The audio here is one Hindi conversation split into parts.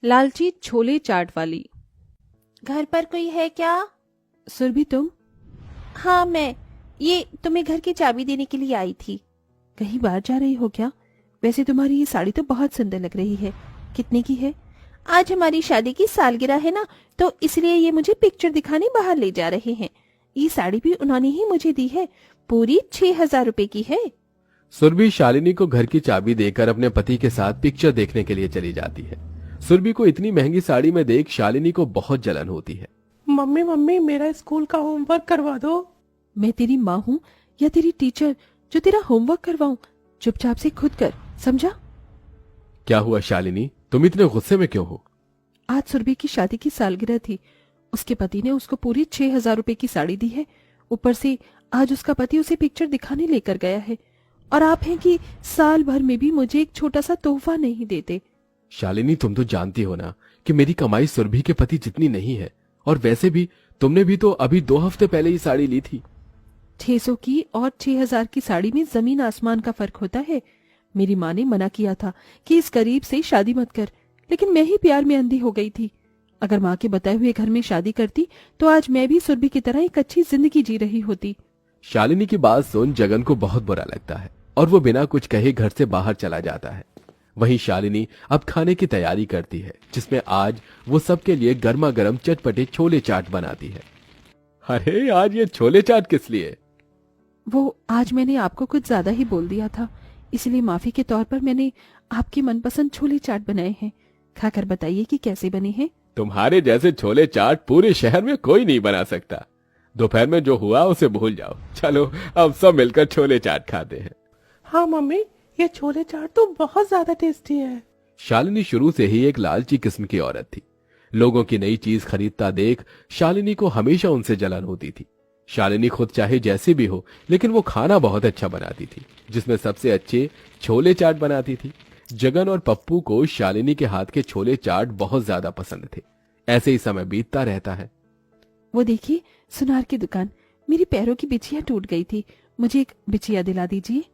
लालची छोले चाट वाली। घर पर कोई है क्या? सुरभि तुम? हाँ मैं, ये तुम्हें घर की चाबी देने के लिए आई थी। कहीं बाहर जा रही हो क्या? वैसे तुम्हारी ये साड़ी तो बहुत सुंदर लग रही है। कितने की है? आज हमारी शादी की सालगिरह है ना, तो इसलिए ये मुझे पिक्चर दिखाने बाहर ले जा रहे हैं। ये साड़ी भी उन्होंने ही मुझे दी है, पूरी 6,000 रुपए की है। सुरभि शालिनी को घर की चाबी देकर अपने पति के साथ पिक्चर देखने के लिए चली जाती है। सुरभि को इतनी महंगी साड़ी में देख शालिनी को बहुत जलन होती है। मम्मी मम्मी, मेरा स्कूल का होमवर्क करवा दो। मैं तेरी माँ हूँ या तेरी टीचर जो तेरा होमवर्क करवाऊं? चुपचाप से खुद कर, समझा? क्या हुआ शालिनी, तुम इतने गुस्से में क्यों हो? आज सुरभि की शादी की सालगिरह थी। उसके पति ने उसको पूरी 6,000 रुपए की साड़ी दी है। ऊपर से आज उसका पति उसे पिक्चर दिखाने लेकर गया है, और आप हैं कि साल भर में भी मुझे एक छोटा सा तोहफा नहीं देते। शालिनी, तुम तो जानती हो ना कि मेरी कमाई सुरभि के पति जितनी नहीं है, और वैसे भी तुमने भी तो अभी 2 हफ्ते पहले ही साड़ी ली थी। 600 की और 6,000 की साड़ी में जमीन आसमान का फर्क होता है। मेरी माँ ने मना किया था कि इस गरीब से शादी मत कर, लेकिन मैं ही प्यार में अंधी हो गई थी। अगर माँ के बताए हुए घर में शादी करती तो आज मैं भी सुरभि की तरह एक अच्छी जिंदगी जी रही होती। शालिनी की बात सुन जगन को बहुत बुरा लगता है और वो बिना कुछ कहे घर से बाहर चला जाता है। वहीं शालिनी अब खाने की तैयारी करती है, जिसमें आज वो सबके लिए गर्मा गर्म चटपटे छोले चाट बनाती है। अरे आज ये छोले चाट किस लिए? वो आज मैंने आपको कुछ ज्यादा ही बोल दिया था, इसलिए माफी के तौर पर मैंने आपकी मनपसंद छोले चाट बनाए हैं। खाकर बताइए कि कैसे बने हैं। तुम्हारे जैसे छोले चाट पूरे शहर में कोई नहीं बना सकता। दोपहर में जो हुआ उसे भूल जाओ। चलो अब सब मिलकर छोले चाट खाते हैं। हाँ मम्मी, ये छोले चाट तो बहुत ज्यादा टेस्टी है। शालिनी शुरू से ही एक लालची किस्म की औरत थी। लोगों की नई चीज खरीदता देख शालिनी को हमेशा उनसे जलन होती थी। शालिनी खुद चाहे जैसी भी हो, लेकिन वो खाना बहुत अच्छा बनाती थी, जिसमें सबसे अच्छे छोले चाट बनाती थी। जगन और पप्पू को शालिनी के हाथ के छोले चाट बहुत ज्यादा पसंद थे। ऐसे ही समय बीतता रहता है। वो देखिए, सुनार की दुकान। मेरी पैरों की बिछिया टूट गई थी, मुझे एक बिछिया दिला दीजिए।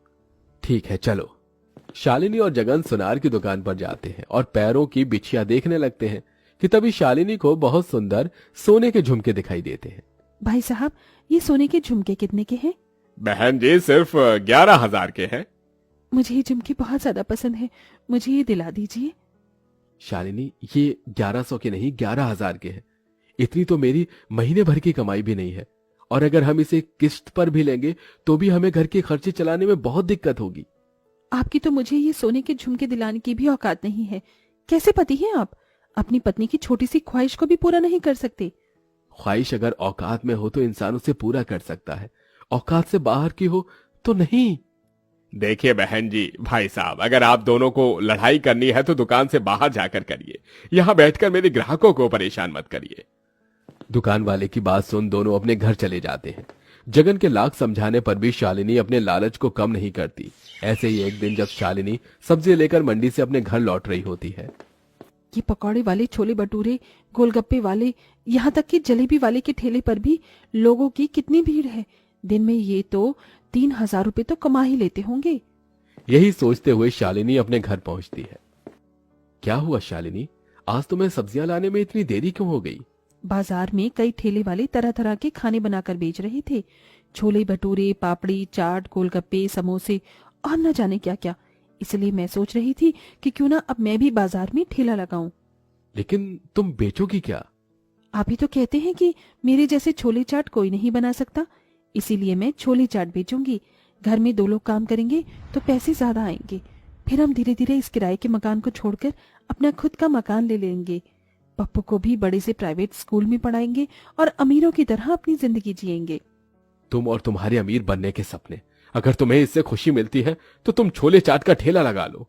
ठीक है, चलो। शालिनी और जगन सुनार की दुकान पर जाते हैं और पैरों की बिछिया देखने लगते हैं कि तभी शालिनी को बहुत सुंदर सोने के झुमके दिखाई देते हैं। भाई साहब, ये सोने के झुमके कितने के हैं? बहन जी, सिर्फ 11,000 के हैं। मुझे ये झुमके बहुत ज्यादा पसंद है, मुझे ये दिला दीजिए। शालिनी, ये 1100 के नहीं 11,000 के हैं। इतनी तो मेरी महीने भर की कमाई भी नहीं है, और अगर हम इसे किस्त पर भी लेंगे तो भी हमें घर के खर्चे चलाने में बहुत दिक्कत होगी। आपकी तो मुझे ये सोने के झुमके दिलाने की भी औकात नहीं है। कैसे पति हैं आप? अपनी पत्नी की छोटी सी ख्वाहिश को भी पूरा नहीं कर सकते। ख्वाहिश अगर औकात में हो तो इंसान उसे पूरा कर सकता है, औकात से बाहर की हो तो नहीं। देखिए बहन जी, भाई साहब, अगर आप दोनों को लड़ाई करनी है तो दुकान से बाहर जाकर करिए। यहाँ बैठकर मेरे ग्राहकों को परेशान मत करिए। दुकान वाले की बात सुन दोनों अपने घर चले जाते हैं। जगन के लाख समझाने पर भी शालिनी अपने लालच को कम नहीं करती। ऐसे ही एक दिन जब शालिनी सब्जी लेकर मंडी से अपने घर लौट रही होती है। ये पकौड़े वाले, छोले भटूरे, गोलगप्पे वाले, यहाँ तक कि जलेबी वाले के ठेले पर भी लोगों की कितनी भीड़ है। दिन में ये तो 3,000 रुपए तो कमा ही लेते होंगे। यही सोचते हुए शालिनी अपने घर पहुंचती है। क्या हुआ शालिनी, आज तुम्हें सब्जियां लाने में इतनी देरी क्यों हो गई? बाजार में कई ठेले वाले तरह तरह के खाने बनाकर बेच रहे थे। छोले भटूरे, पापड़ी चाट, गोलगप्पे, समोसे और न जाने क्या क्या। इसलिए मैं सोच रही थी कि क्यों ना अब मैं भी बाजार में ठेला लगाऊं। लेकिन तुम बेचोगी क्या? आप ही तो कहते हैं कि मेरे जैसे छोले चाट कोई नहीं बना सकता, इसीलिए मैं छोले चाट बेचूंगी। घर में 2 लोग काम करेंगे तो पैसे ज्यादा आएंगे। फिर हम धीरे धीरे इस किराए के मकान को छोड़कर अपना खुद का मकान ले लेंगे। पप्पू को भी बड़े से प्राइवेट स्कूल में पढ़ाएंगे और अमीरों की तरह अपनी जिंदगी जिएंगे। तुम और तुम्हारे अमीर बनने के सपने, अगर तुम्हें इससे खुशी मिलती है तो तुम छोले चाट का ठेला लगा लो।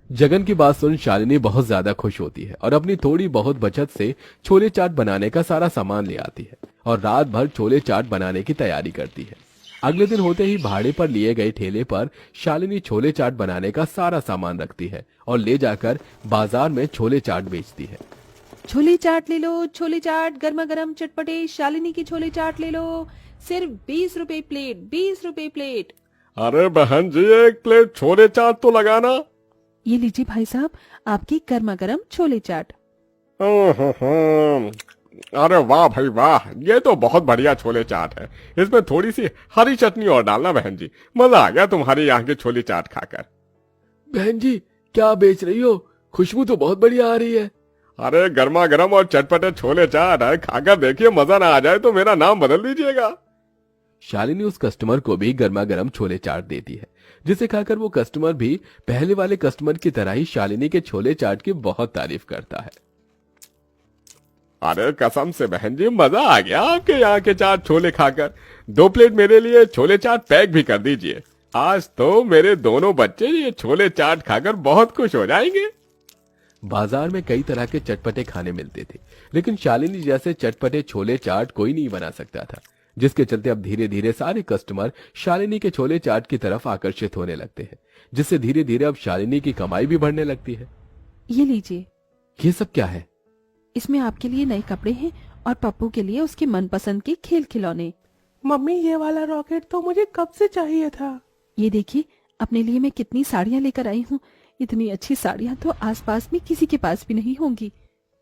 जगन की बात सुन शालिनी बहुत ज्यादा खुश होती है और अपनी थोड़ी बहुत बचत से छोले चाट बनाने का सारा सामान ले आती है और रात भर छोले चाट बनाने की तैयारी करती है। अगले दिन होते ही भाड़े पर लिए गए ठेले पर शालिनी छोले चाट बनाने का सारा सामान रखती है और ले जाकर बाजार में छोले चाट बेचती है। छोले चाट ले लो, छोले चाट गर्मा गर्म चटपटे शालिनी की छोले चाट ले लो, सिर्फ 20 रुपए प्लेट, 20 रुपए प्लेट। अरे बहन जी, 1 प्लेट छोले चाट तो लगाना। ये लीजिए भाई साहब, आपकी गर्मा गर्म छोले चाट। अरे वाह भाई वाह, ये तो बहुत बढ़िया छोले चाट है। इसमें थोड़ी सी हरी चटनी और डालना बहन जी, मजा आ गया तुम्हारी यहाँ की छोले चाट खाकर। बहन जी क्या बेच रही हो? खुशबू तो बहुत बढ़िया आ रही है। अरे गर्मा गर्म और चटपटे छोले चाट है, खाकर देखिए, मजा ना आ जाए तो मेरा नाम बदल दीजिएगा। शालिनी उस कस्टमर को भी गर्मा गर्म छोले चाट देती है, जिसे खाकर वो कस्टमर भी पहले वाले कस्टमर की तरह ही शालिनी के छोले चाट की बहुत तारीफ करता है। अरे कसम से बहन जी, मजा आ गया आपके यहाँ के चाट छोले खाकर। 2 प्लेट मेरे लिए छोले चाट पैक भी कर दीजिए। आज तो मेरे दोनों बच्चे ये छोले चाट खाकर बहुत खुश हो जाएंगे। बाजार में कई तरह के चटपटे खाने मिलते थे, लेकिन शालिनी जैसे चटपटे छोले चाट कोई नहीं बना सकता था, जिसके चलते अब धीरे धीरे सारे कस्टमर शालिनी के छोले चाट की तरफ आकर्षित होने लगते हैं, जिससे धीरे धीरे अब शालिनी की कमाई भी बढ़ने लगती है। ये लीजिए, ये सब क्या है? इसमें आपके लिए नए कपड़े हैं और पप्पू के लिए उसके मनपसंद के खेल खिलौने। मम्मी ये वाला रॉकेट तो मुझे कब से चाहिए था। ये देखिए, अपने लिए मैं कितनी साड़ियाँ लेकर आई हूँ। इतनी अच्छी साड़ियाँ तो आसपास में किसी के पास भी नहीं होंगी।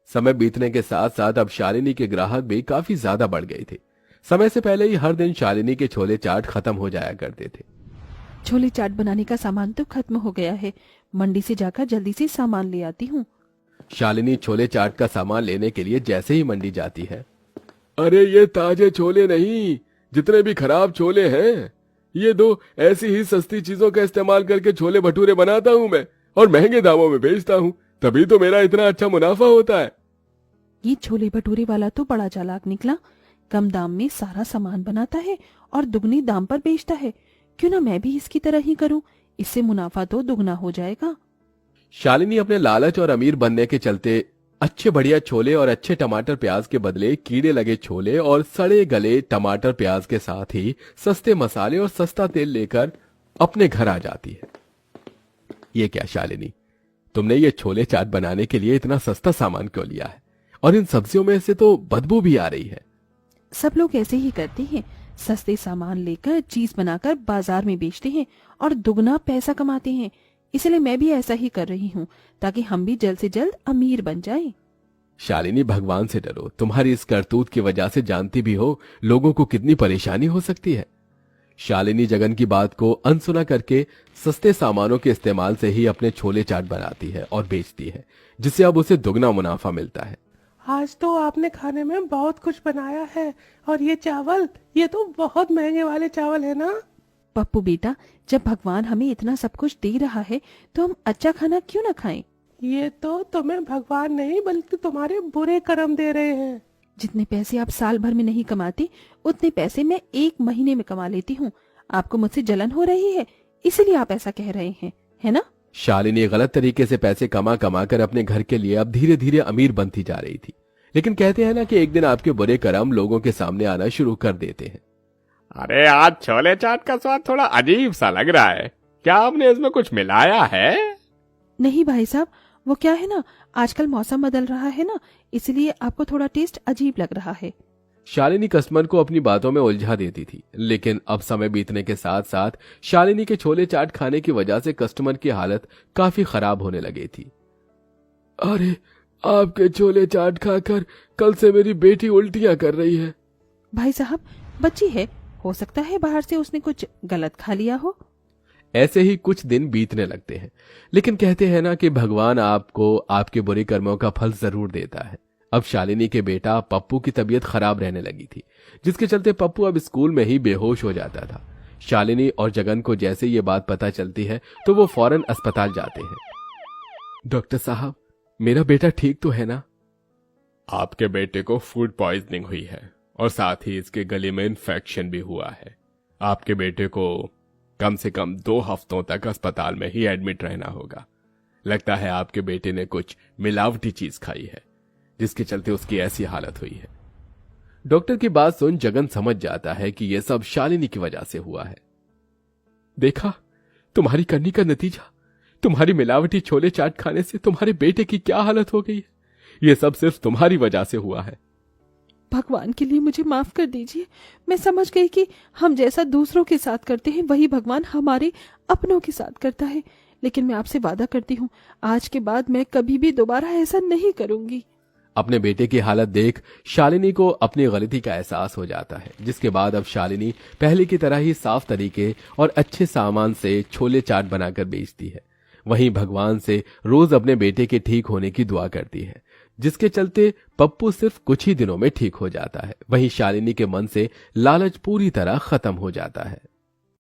समय बीतने के साथ साथ अब शालिनी के ग्राहक भी काफी ज्यादा बढ़ गए थे। समय से पहले ही हर दिन शालिनी के छोले चाट खत्म हो जाया करते थे। छोले चाट बनाने का सामान तो खत्म हो गया है, मंडी से जाकर जल्दी से सामान ले आती हूँ। शालिनी छोले चाट का सामान लेने के लिए जैसे ही मंडी जाती है, अरे ये ताजे छोले नहीं, जितने भी खराब छोले हैं, ये 2 ऐसी ही सस्ती चीजों का इस्तेमाल करके छोले भटूरे बनाता हूँ मैं और महंगे दामों में बेचता हूँ, तभी तो मेरा इतना अच्छा मुनाफा होता है। ये छोले भटूरे वाला तो बड़ा चालाक निकला। कम दाम में सारा सामान बनाता है और दुगनी दाम पर बेचता है। क्यों ना मैं भी इसकी तरह ही करूं, इससे मुनाफा तो दुगना हो जाएगा। शालिनी अपने लालच और अमीर बनने के चलते अच्छे बढ़िया छोले और अच्छे टमाटर प्याज के बदले कीड़े लगे छोले और सड़े गले टमाटर प्याज के साथ ही सस्ते मसाले और सस्ता तेल लेकर अपने घर आ जाती है। ये क्या शालिनी, तुमने ये छोले चाट बनाने के लिए इतना सस्ता सामान क्यों लिया है? और इन सब्जियों में से तो बदबू भी आ रही है। सब लोग ऐसे ही करते हैं, सस्ते सामान लेकर चीज बनाकर बाजार में बेचते हैं और दुगना पैसा कमाते हैं। इसलिए मैं भी ऐसा ही कर रही हूँ, ताकि हम भी जल्द से जल्द अमीर बन जाएं। शालिनी भगवान से डरो, तुम्हारी इस करतूत की वजह से जानती भी हो लोगों को कितनी परेशानी हो सकती है। शालिनी जगन की बात को अनसुना करके सस्ते सामानों के इस्तेमाल से ही अपने छोले चाट बनाती है और बेचती है, जिससे अब उसे दुगना मुनाफा मिलता है। आज तो आपने खाने में बहुत कुछ बनाया है, और ये चावल, ये तो बहुत महंगे वाले चावल है ना। पप्पू बेटा, जब भगवान हमें इतना सब कुछ दे रहा है तो हम अच्छा खाना क्यों ना खाएं? ये तो तुम्हें भगवान नहीं बल्कि तुम्हारे बुरे कर्म दे रहे हैं। जितने पैसे आप साल भर में नहीं कमाते, उतने पैसे मैं 1 महीने में कमा लेती हूँ। आपको मुझसे जलन हो रही है, इसीलिए आप ऐसा कह रहे हैं, है ना? शालिनी गलत तरीके से पैसे कमा कमा कर अपने घर के लिए अब धीरे धीरे अमीर बनती जा रही थी, लेकिन कहते हैं ना कि एक दिन आपके बुरे कर्म लोगों के सामने आना शुरू कर देते हैं। अरे आज छोले चाट का स्वाद थोड़ा अजीब सा लग रहा है, क्या आपने इसमें कुछ मिलाया है? नहीं भाई साहब, वो क्या है ना, आजकल मौसम बदल रहा है ना, इसलिए आपको थोड़ा टेस्ट अजीब लग रहा है। शालिनी कस्टमर को अपनी बातों में उलझा देती थी, लेकिन अब समय बीतने के साथ साथ शालिनी के छोले चाट खाने की वजह से कस्टमर की हालत काफी खराब होने लगी थी। अरे आपके छोले चाट खाकर कल से मेरी बेटी उल्टियां कर रही है। भाई साहब, बच्ची है, हो सकता है बाहर से उसने कुछ गलत खा लिया हो। ऐसे ही कुछ दिन बीतने लगते हैं, लेकिन कहते हैं ना कि भगवान आपको आपके बुरे कर्मों का फल जरूर देता है। अब शालिनी के बेटा पप्पू की तबीयत खराब रहने लगी थी, जिसके चलते पप्पू अब स्कूल में ही बेहोश हो जाता था। शालिनी और जगन को जैसे ये बात पता चलती है तो वो फौरन अस्पताल जाते हैं। डॉक्टर साहब, मेरा बेटा ठीक तो है ना? आपके बेटे को फूड पॉइजनिंग हुई है और साथ ही इसके गले में इन्फेक्शन भी हुआ है। आपके बेटे को कम से कम 2 हफ्तों तक अस्पताल में ही एडमिट रहना होगा। लगता है आपके बेटे ने कुछ मिलावटी चीज खाई है, जिसके चलते उसकी ऐसी हालत हुई है। डॉक्टर की बात सुन जगन समझ जाता है कि यह सब शालिनी की वजह से हुआ है। देखा, तुम्हारी करनी का नतीजा, तुम्हारी मिलावटी छोले चाट खाने से तुम्हारे बेटे की क्या हालत हो गई है। यह सब सिर्फ तुम्हारी वजह से हुआ है। भगवान के लिए मुझे माफ कर दीजिए। मैं समझ गई कि हम जैसा दूसरों के साथ करते हैं वही भगवान हमारे अपनों के साथ करता है, लेकिन मैं आपसे वादा करती हूँ आज के बाद मैं कभी भी दोबारा ऐसा नहीं करूंगी। अपने बेटे की हालत देख शालिनी को अपनी गलती का एहसास हो जाता है, जिसके बाद अब शालिनी पहले की तरह ही साफ तरीके और अच्छे सामान से छोले चाट बनाकर बेचती है। वहीं भगवान से रोज अपने बेटे के ठीक होने की दुआ करती है, जिसके चलते पप्पू सिर्फ कुछ ही दिनों में ठीक हो जाता है। वहीं शालिनी के मन से लालच पूरी तरह खत्म हो जाता है।